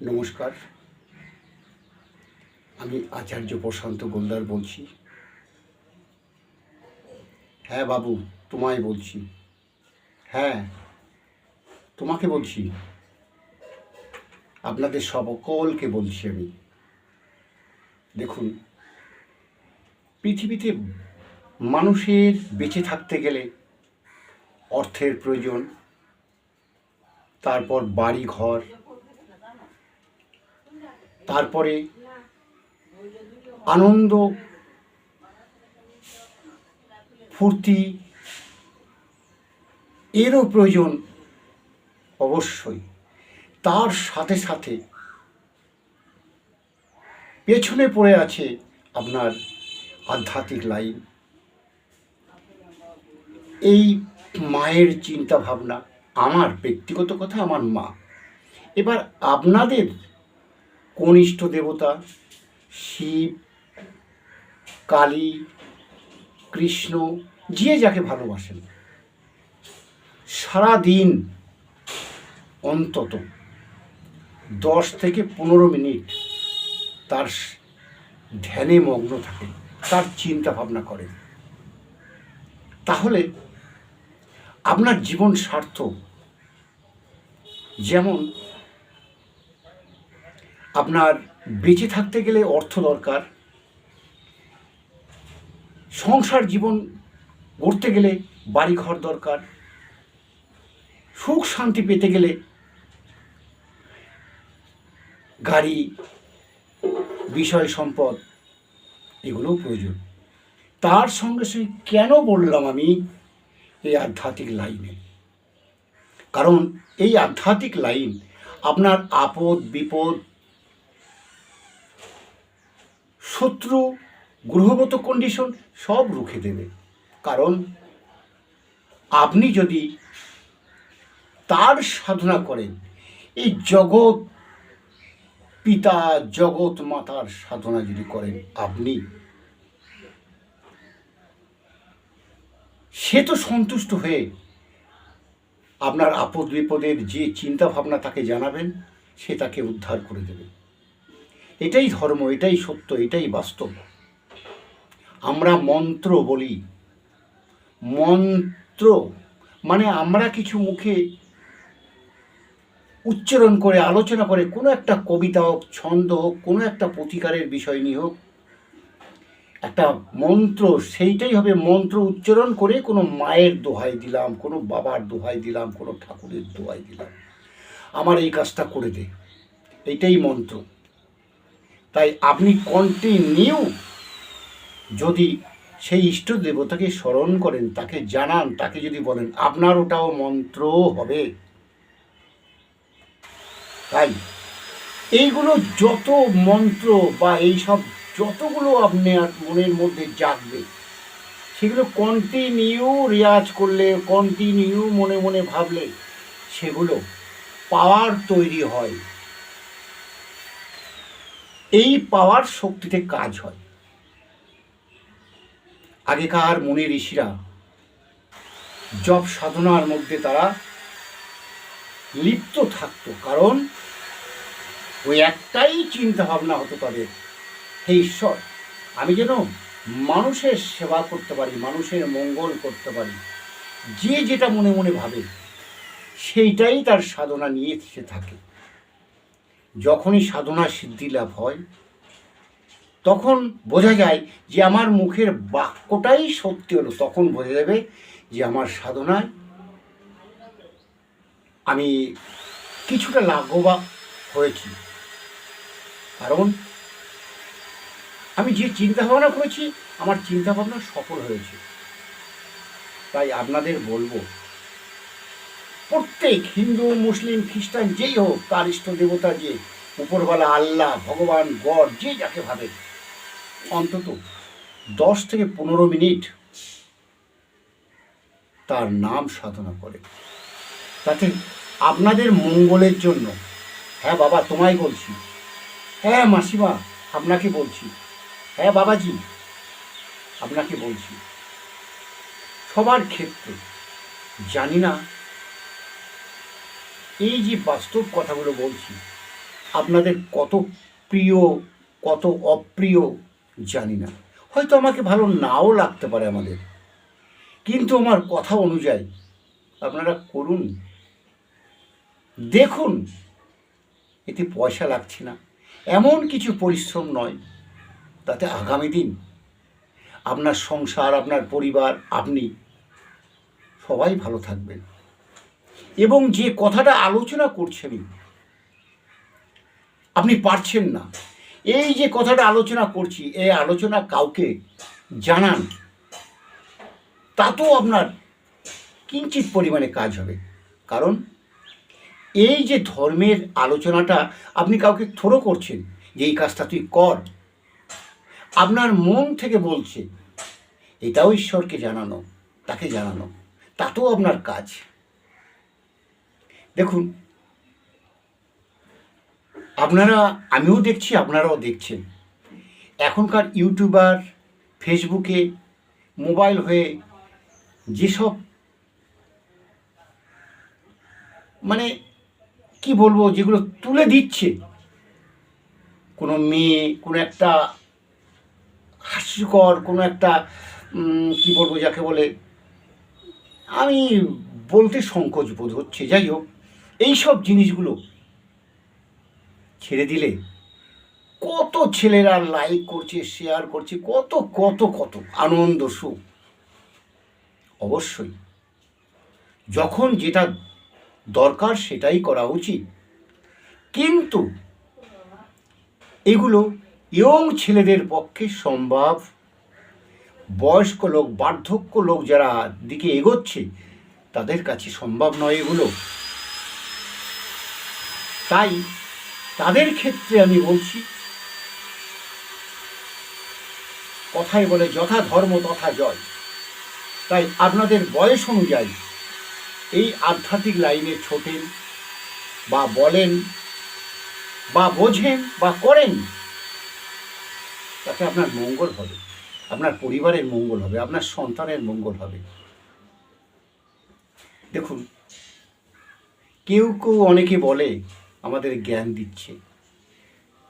নমস্কার, আমি আচার্য প্রশান্ত গোলদার বলছি। হ্যাঁ বাবু, তোমায় বলছি। হ্যাঁ, তোমাকে বলছি, আপনাদের সকলকে বলছি আমি। দেখুন, পৃথিবীতে মানুষের বেঁচে থাকতে গেলে অর্থের প্রয়োজন, তারপর বাড়ি ঘর, তারপরে আনন্দ ফুর্তি, এরও প্রয়োজন অবশ্যই। তার সাথে সাথে পেছনে পড়ে আছে আপনার আধ্যাত্মিক লাইন, এই মায়ের চিন্তা ভাবনা। আমার ব্যক্তিগত কথা, আমার মা। এবার আপনাদের কোন ইষ্ট দেবতা, শিব, কালী, কৃষ্ণ, যে যাকে ভালোবাসেন, সারাদিন অন্তত 10 থেকে 15 মিনিট তার ধ্যানে মগ্ন থাকেন, তার চিন্তা ভাবনা করেন, তাহলে আপনার জীবন সার্থক। যেমন আপনার বেঁচে থাকতে গেলে অর্থ দরকার, সংসার জীবন গড়তে গেলে বাড়িঘর দরকার, সুখ শান্তি পেতে গেলে গাড়ি, বিষয় সম্পদ, এগুলোও প্রয়োজন। তার সঙ্গে সঙ্গে কেন বললাম আমি এই আধ্যাত্মিক লাইনে? কারণ এই আধ্যাত্মিক লাইন আপনার আপদ বিপদ, শত্রু, গ্রহগত কন্ডিশন সব রুখে দেবে। কারণ আপনি যদি তার সাধনা করেন, এই জগৎ পিতা জগৎ মাতার সাধনা যদি করেন আপনি, সে তো সন্তুষ্ট হয়ে আপনার আপদ বিপদের যে চিন্তা ভাবনা তাকে জানাবেন, সে তাকে উদ্ধার করে দেবে। এটাই ধর্ম, এটাই সত্য, এটাই বাস্তব। আমরা মন্ত্র বলি, মন্ত্র মানে আমরা কিছু মুখে উচ্চারণ করে আলোচনা করে, কোনো একটা কবিতা হোক, ছন্দ হোক, কোনো একটা প্রতিকারের বিষয় নিয়ে হোক, একটা মন্ত্র, সেইটাই হবে মন্ত্র উচ্চারণ করে কোনো মায়ের দোহাই দিলাম, কোনো বাবার দোহাই দিলাম, কোনো ঠাকুরের দোহাই দিলাম, আমার এই কাজটা করে দে, এইটাই মন্ত্র। তাই আপনি কন্টিনিউ যদি সেই ইষ্ট দেবতাকে স্মরণ করেন, তাকে জানান, তাকে যদি বলেন, আপনার ওটাও মন্ত্র হবে। তাই এইগুলো যত মন্ত্র বা এইসব যতগুলো আপনার মনের মধ্যে জাগবে, সেগুলো কন্টিনিউ রেয়াজ করলে, কন্টিনিউ মনে মনে ভাবলে, সেগুলো পাওয়ার তৈরি হয়। এই পাওয়ার শক্তিতে কাজ হয়। আগেকার মুনি ঋষিরা জপ সাধনার মধ্যে তারা লিপ্ত থাকতো, কারণ ওই একটাই চিন্তা ভাবনা হতো তাদের, হে ঈশ্বর, আমি যেন মানুষের সেবা করতে পারি, মানুষের মঙ্গল করতে পারি। যে যেটা মনে মনে ভাবে সেইটাই তার সাধনা নিয়ে সে থাকে। যখনই সাধনা সিদ্ধি লাভ হয়, তখন বোঝা যায় যে আমার মুখের বাক্যটাই সত্যি হলো। তখন বোঝা যাবে যে আমার সাধনায় আমি কিছুটা লাভবান হয়েছি, কারণ আমি যে চিন্তা ভাবনা করেছি, আমার চিন্তা ভাবনা সফল হয়েছে। তাই আপনাদের বলবো, প্রত্যেক হিন্দু, মুসলিম, খ্রিস্টান যেই হোক, তার ইষ্ট দেবতা যে উপরওয়ালা, আল্লাহ, ভগবান, গড, যে যাকে ভাবে, অন্তত 10 থেকে 15 মিনিট তার নাম সাধনা করে, তাতে আপনাদের মঙ্গলের জন্য। হ্যাঁ বাবা, তোমায় বলছি। হ্যাঁ মাসিমা, আপনাকে বলছি। হ্যাঁ বাবাজি, আপনাকে বলছি। সবার ক্ষেত্রে জানি না, এই যে বাস্তব কথাগুলো বলছি, আপনাদের কত প্রিয় কত অপ্রিয় জানি না, হয়তো আমাকে ভালো নাও লাগতে পারে আমাদের, কিন্তু আমার কথা অনুযায়ী আপনারা করুন, দেখুন, এতে পয়সা লাগছে না, এমন কিছু পরিশ্রম নয়, তাতে আগামী দিন আপনার সংসার, আপনার পরিবার, আপনি সবাই ভালো থাকবেন। এবং যে কথাটা আলোচনা করছেন আপনি পারছেন না, এই যে কথাটা আলোচনা করছি, এই আলোচনা কাউকে জানান, তাতেও আপনার কিঞ্চিত পরিমাণে কাজ হবে। কারণ এই যে ধর্মের আলোচনাটা আপনি কাউকে থ্রো করছেন যে এই কাজটা তুই কর, আপনার মন থেকে বলছে, এটাও ঈশ্বরকে জানানো, তাকে জানানো, তাতেও আপনার কাজ। দেখুন, আপনারা, আমিও দেখছি, আপনারাও দেখছেন, এখনকার ইউটিউবার, ফেসবুকে, মোবাইল হয়ে যেসব মানে কি বলবো, যেগুলো তুলে দিচ্ছে, কোনো মেয়ে, কোনো একটা হাস্যকর, কোনো একটা কি বলবো যাকে বলে, আমি বলতে সংকোচ বোধ হচ্ছে, যাই হোক, এইসব জিনিসগুলো ছেড়ে দিলে কত ছেলেরা লাইক করছে, শেয়ার করছে, কত কত কত আনন্দ, সুখ। অবশ্যই যখন যেটা দরকার সেটাই করা উচিত, কিন্তু এগুলো ইয়ং ছেলেদের পক্ষে সম্ভব, বয়স্ক লোক, বার্ধক্য লোক যারা দিকে এগোচ্ছে তাদের কাছে সম্ভব নয় এগুলো। তাই তাদের ক্ষেত্রে আমি বলছি, কথায় বলে যথা ধর্ম তথা জয়। তাই আপনাদের বয়স অনুযায়ী এই আধ্যাত্মিক লাইনে ছোটেন বা বলেন বা বোঝেন বা করেন, তাতে আপনার মঙ্গল হবে, আপনার পরিবারের মঙ্গল হবে, আপনার সন্তানের মঙ্গল হবে। দেখুন, কেউ কেউ অনেকে বলে আমাদের জ্ঞান দিচ্ছে,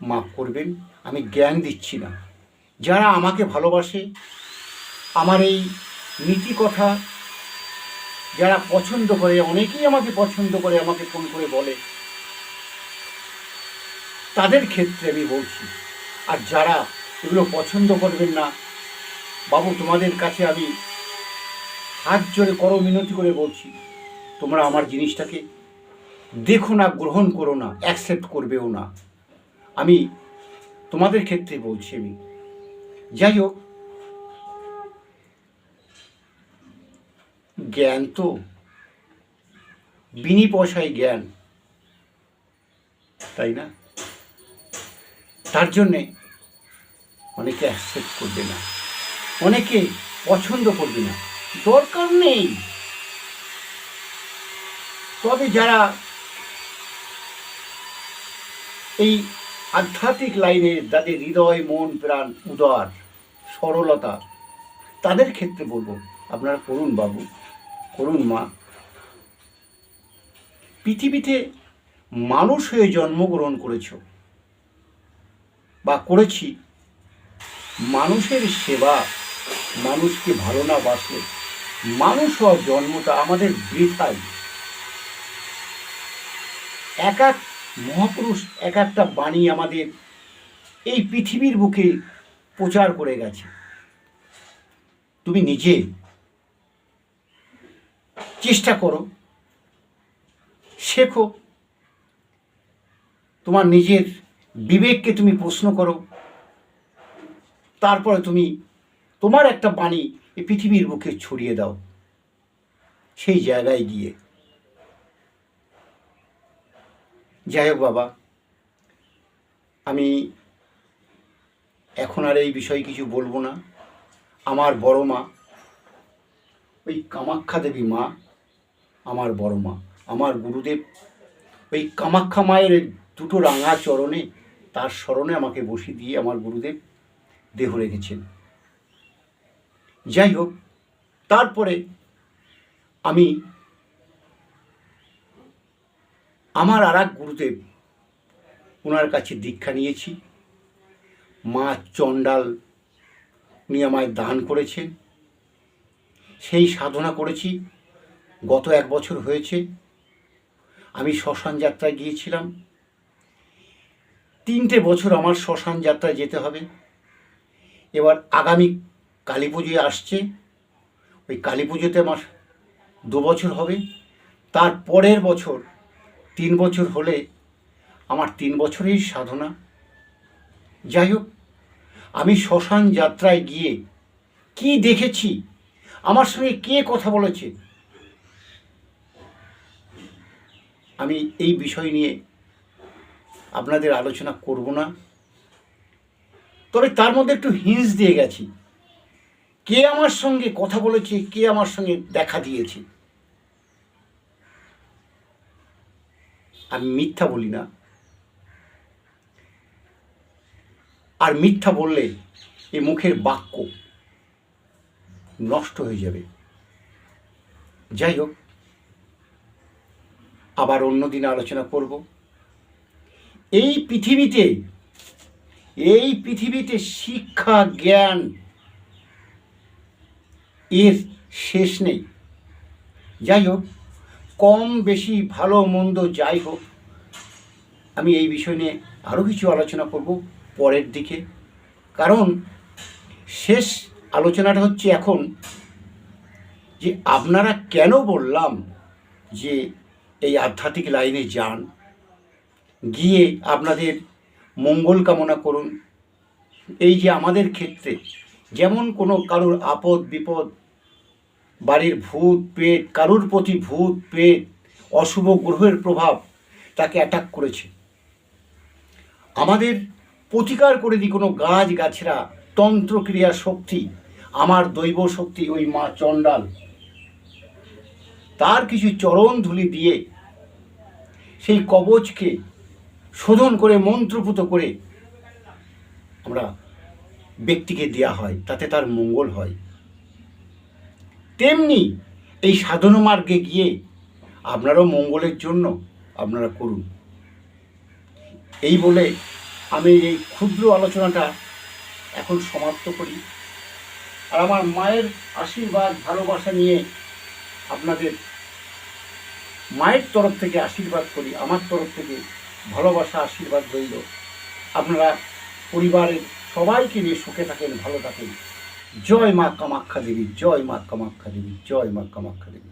মাফ করবেন, আমি জ্ঞান দিচ্ছি না। যারা আমাকে ভালোবাসে, আমার এই নীতি কথা যারা পছন্দ করে, অনেকেই আমাকে পছন্দ করে, আমাকে ফোন করে বলে, তাদের ক্ষেত্রে আমি বলছি। আর যারা এগুলো পছন্দ করবেন না, বাবু তোমাদের কাছে আমি হাত জোরে করো মিনতি করে বলছি, তোমরা আমার জিনিসটাকে দেখো না, গ্রহণ করো না, অ্যাকসেপ্ট করবেও না, আমি তোমাদের ক্ষেত্রে বলছি আমি। যাই হোক, জ্ঞান তো বিনি পয়সায় জ্ঞান, তাই না? তার জন্যে অনেকে অ্যাকসেপ্ট করবে না, অনেকে পছন্দ করবে না, দরকার নেই। তবে যারা এই আধ্যাত্মিক লাইনে, যাদের হৃদয়, মন, প্রাণ উদার, সরলতা, তাদের ক্ষেত্রে বলবো আপনারা করুন বাবু, করুন মা। পৃথিবীতে মানুষ হয়ে জন্মগ্রহণ করেছ বা করেছি, মানুষের সেবা, মানুষকে ভালো না বাসলে মানুষ হওয়ার জন্মটা আমাদের বৃথাই। এক এক মহাপুরুষ এক একটা বাণী আমাদের এই পৃথিবীর বুকে প্রচার করে গেছে। তুমি নিজে চেষ্টা করো, শেখো, তোমার নিজের বিবেককে তুমি প্রশ্ন করো, তারপরে তুমি তোমার একটা বাণী এই পৃথিবীর বুকে ছড়িয়ে দাও, সেই জায়গায় গিয়ে। যাই হোক বাবা, আমি এখন আর এই বিষয়ে কিছু বলবো না। আমার বড় মা, ওই কামাখ্যা দেবী মা আমার বড় মা, আমার গুরুদেব, ওই কামাখ্যা মায়ের দুটো রাঙা চরণে, তার স্মরণে আমাকে বসিয়ে দিয়ে আমার গুরুদেব দেহ রেখেছেন। যাই হোক, তারপরে আমি আমার আর এক গুরুদেব ওনার কাছে দীক্ষা নিয়েছি। মা চণ্ডাল উনি আমায় দান করেছেন, সেই সাধনা করেছি। গত 1 বছর হয়েছে আমি শ্মশান যাত্রায় গিয়েছিলাম। 3টে বছর আমার শ্মশান যাত্রায় যেতে হবে। এবার আগামী কালী পুজোয় আসছে, ওই কালী পুজোতে আমার 2 বছর হবে। তার পরের বছর 3 বছর হলে আমার 3 বছরের সাধনা। যাই হোক, আমি শ্মশান যাত্রায় গিয়ে কি দেখেছি, আমার সঙ্গে কে কথা বলেছে, আমি এই বিষয় নিয়ে আপনাদের আলোচনা করব না। তবে তার মধ্যে একটু হিন্স দিয়ে গেছি, কে আমার সঙ্গে কথা বলেছে, কে আমার সঙ্গে দেখা দিয়েছে। আমি মিথ্যা বলি না, আর মিথ্যা বললে এই মুখের বাক্য নষ্ট হয়ে যাবে। যাই হোক, আবার অন্যদিন আলোচনা করব। এই পৃথিবীতে শিক্ষা জ্ঞান এর শেষ নেই। যাই হোক, কম বেশি ভালো মন্দ যাই হোক, আমি এই বিষয় নিয়ে আরও কিছু আলোচনা করব পরের দিকে। কারণ শেষ আলোচনাটা হচ্ছে এখন যে আপনারা কেন বললাম যে এই আধ্যাত্মিক লাইনে যান, গিয়ে আপনাদের মঙ্গল কামনা করুন। এই যে আমাদের ক্ষেত্রে যেমন কোনো কারোর আপদ বিপদ, বাড়ির ভূত পেট, কারুর প্রতি ভূত পেট, অশুভ গ্রহের প্রভাব তাকে অ্যাটাক করেছে, আমাদের প্রতিকার করে দিই কোনো গাছ গাছরা, তন্ত্রক্রিয়া শক্তি, আমার দৈব শক্তি ওই মা চণ্ডাল, তার কিছু চরণ ধুলি দিয়ে সেই কবচকে শোধন করে মন্ত্রপুত করে আমরা ব্যক্তিকে দেয়া হয়, তাতে তার মঙ্গল হয়। তেমনি এই সাধনা মার্গে গিয়ে আপনারও মঙ্গলের জন্য আপনারা করুন। এই বলে আমি এই ক্ষুদ্র আলোচনাটা এখন সমাপ্ত করি। আর আমার মায়ের আশীর্বাদ ভালোবাসা নিয়ে আপনাদের মায়ের তরফ থেকে আশীর্বাদ করি, আমার তরফ থেকে ভালোবাসা আশীর্বাদ রইল। আপনারা পরিবারের সবাইকে নিয়ে সুখে থাকেন, ভালো থাকেন। জয় মা কামাখ্যা দেবী, জয় মা কামাখ্যা দেবী, জয় মা কামাখ্যা দেবী।